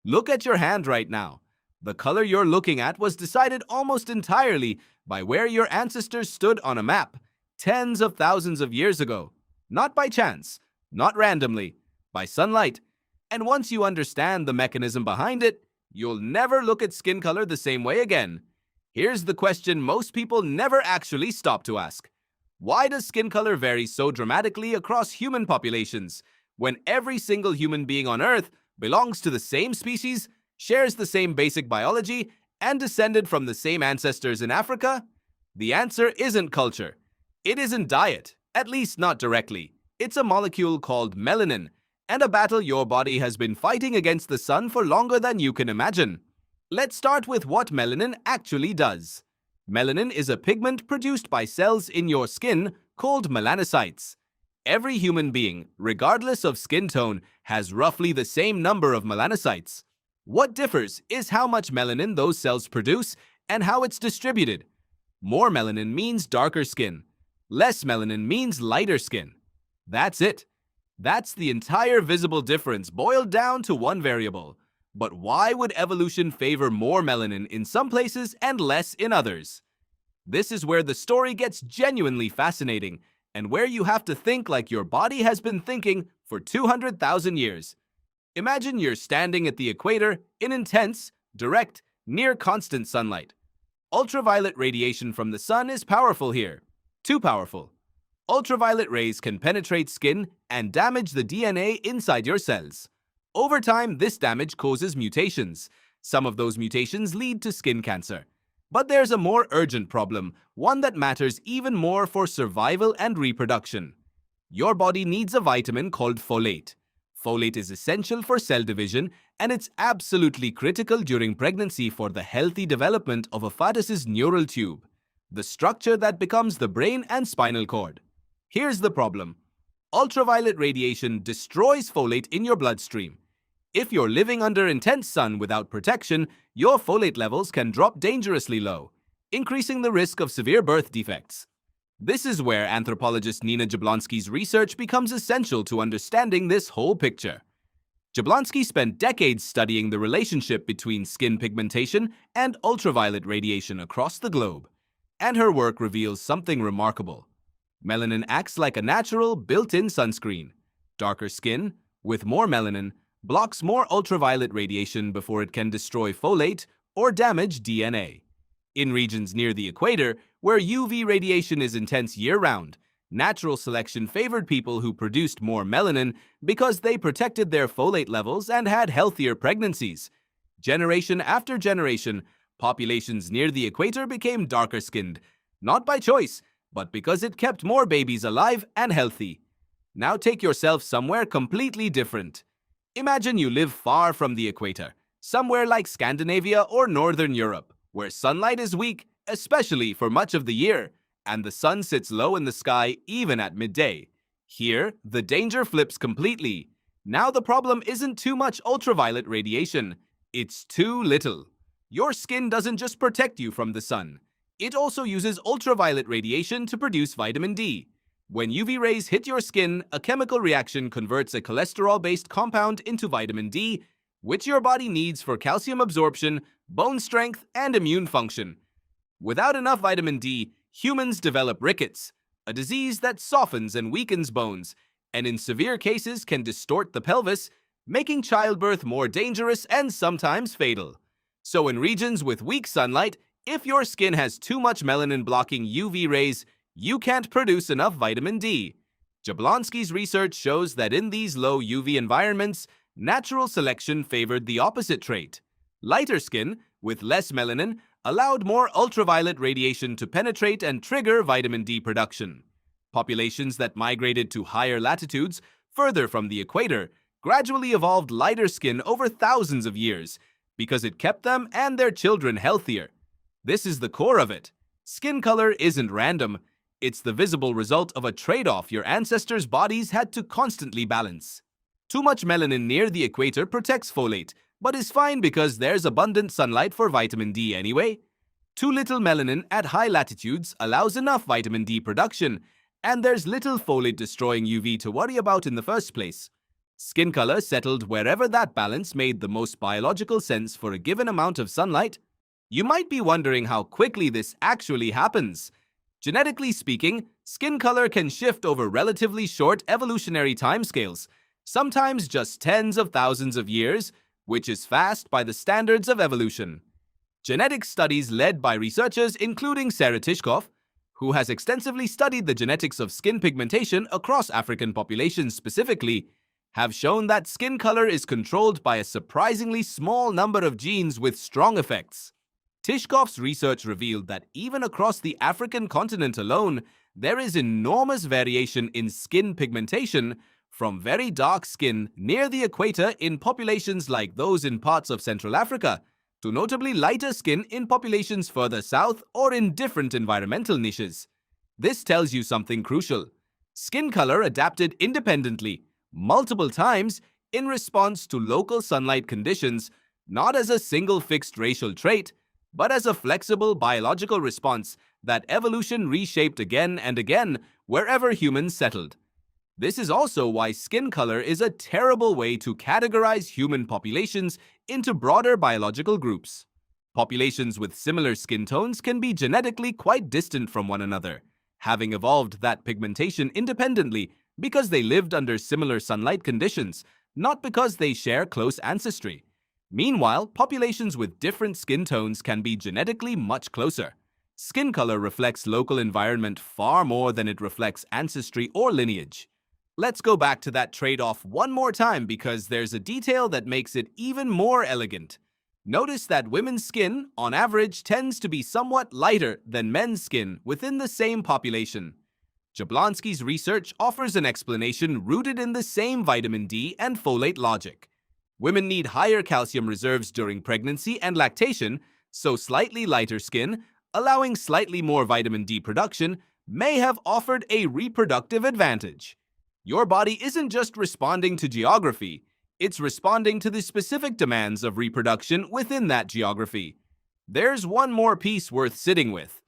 Look at your hand right now. The color you're looking at was decided almost entirely by where your ancestors stood on a map tens of thousands of years ago. Not by chance, not randomly, by sunlight. And once you understand the mechanism behind it, you'll never look at skin color the same way again. Here's the question most people never actually stop to ask. Why does skin color vary so dramatically across human populations when every single human being on Earth belongs to the same species, shares the same basic biology, and descended from the same ancestors in Africa? The answer isn't culture. It isn't diet, at least not directly. It's a molecule called melanin, and a battle your body has been fighting against the sun for longer than you can imagine. Let's start with what melanin actually does. Melanin is a pigment produced by cells in your skin called melanocytes. Every human being, regardless of skin tone, has roughly the same number of melanocytes. What differs is how much melanin those cells produce and how it's distributed. More melanin means darker skin. Less melanin means lighter skin. That's it. That's the entire visible difference boiled down to one variable. But why would evolution favor more melanin in some places and less in others? This is where the story gets genuinely fascinating, and where you have to think like your body has been thinking for 200,000 years. Imagine you're standing at the equator in intense, direct, near constant sunlight. Ultraviolet radiation from the sun is powerful here. Too powerful. Ultraviolet rays can penetrate skin and damage the DNA inside your cells. Over time, this damage causes mutations. Some of those mutations lead to skin cancer. But there's a more urgent problem, one that matters even more for survival and reproduction. Your body needs a vitamin called folate. Folate is essential for cell division, and it's absolutely critical during pregnancy for the healthy development of a fetus's neural tube, the structure that becomes the brain and spinal cord. Here's the problem. Ultraviolet radiation destroys folate in your bloodstream. If you're living under intense sun without protection, your folate levels can drop dangerously low, increasing the risk of severe birth defects. This is where anthropologist Nina Jablonski's research becomes essential to understanding this whole picture. Jablonski spent decades studying the relationship between skin pigmentation and ultraviolet radiation across the globe, and her work reveals something remarkable. Melanin acts like a natural, built-in sunscreen. Darker skin, with more melanin, blocks more ultraviolet radiation before it can destroy folate or damage DNA. In regions near the equator, where UV radiation is intense year-round, natural selection favored people who produced more melanin because they protected their folate levels and had healthier pregnancies. Generation after generation, populations near the equator became darker-skinned, not by choice, but because it kept more babies alive and healthy. Now take yourself somewhere completely different. Imagine you live far from the equator, somewhere like Scandinavia or Northern Europe, where sunlight is weak, especially for much of the year, and the sun sits low in the sky even at midday. Here, the danger flips completely. Now the problem isn't too much ultraviolet radiation, it's too little. Your skin doesn't just protect you from the sun. It also uses ultraviolet radiation to produce vitamin D. When UV rays hit your skin, a chemical reaction converts a cholesterol-based compound into vitamin D, which your body needs for calcium absorption, bone strength, and immune function. Without enough vitamin D, humans develop rickets, a disease that softens and weakens bones, and in severe cases can distort the pelvis, making childbirth more dangerous and sometimes fatal. So in regions with weak sunlight, if your skin has too much melanin blocking UV rays, you can't produce enough vitamin D. Jablonski's research shows that in these low UV environments, natural selection favored the opposite trait. Lighter skin, with less melanin, allowed more ultraviolet radiation to penetrate and trigger vitamin D production. Populations that migrated to higher latitudes, further from the equator, gradually evolved lighter skin over thousands of years, because it kept them and their children healthier. This is the core of it. Skin color isn't random. It's the visible result of a trade-off your ancestors' bodies had to constantly balance. Too much melanin near the equator protects folate, but is fine because there's abundant sunlight for vitamin D anyway. Too little melanin at high latitudes allows enough vitamin D production, and there's little folate-destroying UV to worry about in the first place. Skin color settled wherever that balance made the most biological sense for a given amount of sunlight. You might be wondering how quickly this actually happens. Genetically speaking, skin color can shift over relatively short evolutionary timescales, sometimes just tens of thousands of years, which is fast by the standards of evolution. Genetic studies led by researchers including Sarah Tishkoff, who has extensively studied the genetics of skin pigmentation across African populations specifically, have shown that skin color is controlled by a surprisingly small number of genes with strong effects. Tishkoff's research revealed that even across the African continent alone, there is enormous variation in skin pigmentation, from very dark skin near the equator in populations like those in parts of Central Africa, to notably lighter skin in populations further south or in different environmental niches. This tells you something crucial. Skin color adapted independently, multiple times, in response to local sunlight conditions, not as a single fixed racial trait, but as a flexible biological response that evolution reshaped again and again wherever humans settled. This is also why skin color is a terrible way to categorize human populations into broader biological groups. Populations with similar skin tones can be genetically quite distant from one another, having evolved that pigmentation independently because they lived under similar sunlight conditions, not because they share close ancestry. Meanwhile, populations with different skin tones can be genetically much closer. Skin color reflects local environment far more than it reflects ancestry or lineage. Let's go back to that trade-off one more time because there's a detail that makes it even more elegant. Notice that women's skin, on average, tends to be somewhat lighter than men's skin within the same population. Jablonski's research offers an explanation rooted in the same vitamin D and folate logic. Women need higher calcium reserves during pregnancy and lactation, so slightly lighter skin, allowing slightly more vitamin D production, may have offered a reproductive advantage. Your body isn't just responding to geography, it's responding to the specific demands of reproduction within that geography. There's one more piece worth sitting with.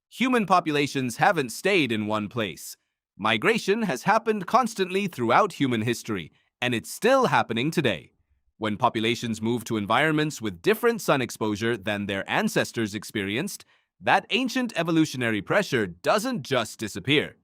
Human populations haven't stayed in one place. Migration has happened constantly throughout human history, and it's still happening today. When populations move to environments with different sun exposure than their ancestors experienced, that ancient evolutionary pressure doesn't just disappear.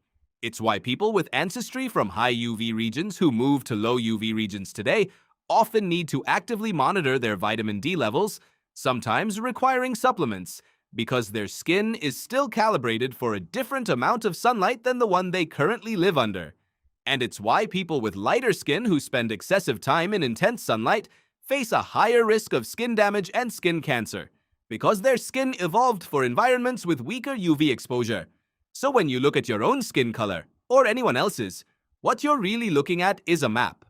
It's why people with ancestry from high UV regions who move to low UV regions today often need to actively monitor their vitamin D levels, sometimes requiring supplements, because their skin is still calibrated for a different amount of sunlight than the one they currently live under. And it's why people with lighter skin who spend excessive time in intense sunlight face a higher risk of skin damage and skin cancer, because their skin evolved for environments with weaker UV exposure. So when you look at your own skin color, or anyone else's, what you're really looking at is a map.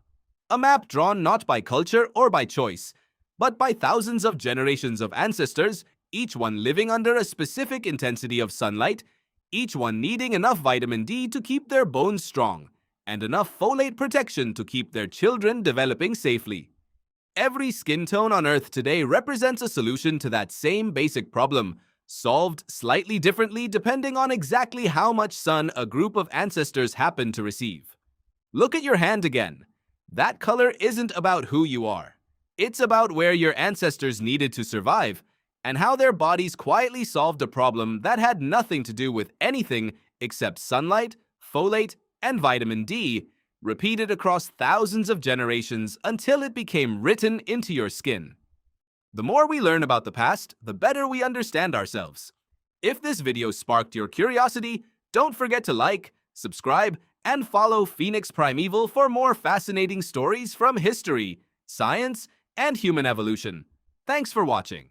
A map drawn not by culture or by choice, but by thousands of generations of ancestors, each one living under a specific intensity of sunlight, each one needing enough vitamin D to keep their bones strong, and enough folate protection to keep their children developing safely. Every skin tone on Earth today represents a solution to that same basic problem, solved slightly differently depending on exactly how much sun a group of ancestors happen to receive. Look at your hand again. That color isn't about who you are. It's about where your ancestors needed to survive, and how their bodies quietly solved a problem that had nothing to do with anything except sunlight, folate, and vitamin D, repeated across thousands of generations until it became written into your skin. The more we learn about the past, the better we understand ourselves. If this video sparked your curiosity, don't forget to like, subscribe, and follow Phoenix Primeval for more fascinating stories from history, science, and human evolution. Thanks for watching.